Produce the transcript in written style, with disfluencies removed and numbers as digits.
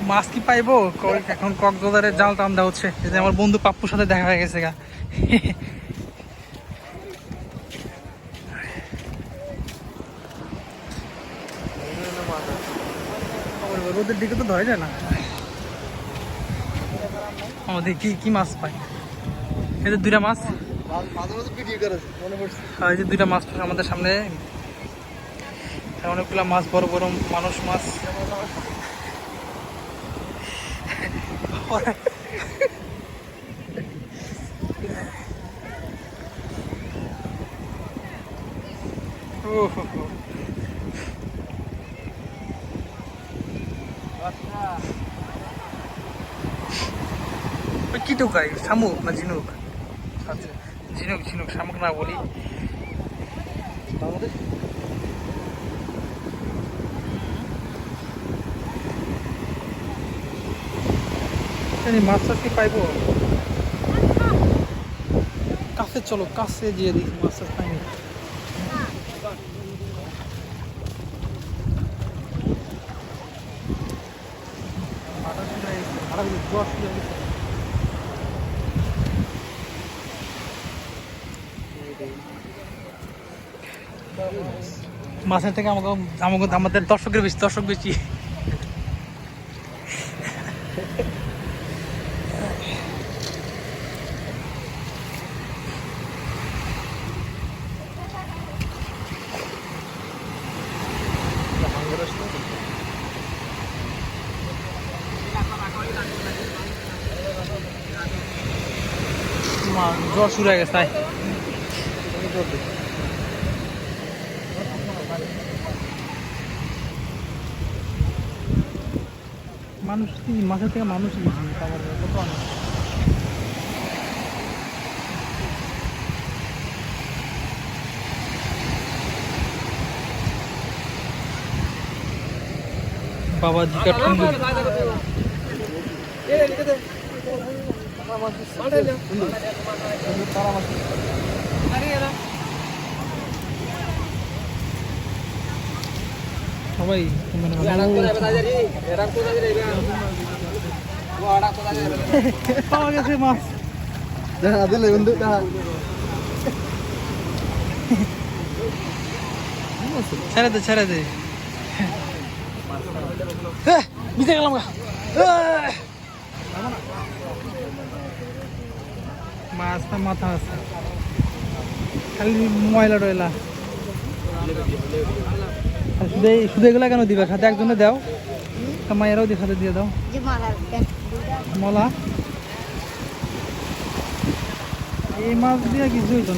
মাছ কি পাইবো? এখন কক্সবাজারের জাল টান দেওয়া হচ্ছে। এই যে আমার বন্ধু পাপ্পুর সাথে দেখা হয়ে গেছে গা। রোদের দিকে তো ধরা যায় না। আমাদের কি কি মাছ পাই? এই যে দুইটা মাছ, এই যে দুইটা মাছ আমাদের সামনে। অনেকগুলা মাছ, বড় বড় মানুষ মাছ। কি টোকাই? শামুক না ঝিনুক? আচ্ছা, ঝিনুক ঝিনুক, শামুক না বলি। মাছ টাছ কি পাইবো? কাছে চলো, কাছে গিয়ে দেখি মাছ টাছ পাইনি। মাছের থেকে আমাদের দর্শকের বেশি, দর্শক বেশি। জ্বর শুরু হয়ে গেছে তাই। মানুষ কি মাছের থেকে মানুষই বেশি খাবার কত অনেক। বাবা জিকা ঠুঙ্গি সবাই পাওয়া গেছে মাছ। ছেড়ে দে ছেড়ে দে, ভিজে গেলাম। মাছটা মাথা আছে, খালি ময়লা টয়লা। শুধু এগুলা কেন দিবে? খাতে একজনে দাও, মায়েরাও খাতে দিয়ে দাও। মলা এই মাছ দিয়ে কিছু হইতো না।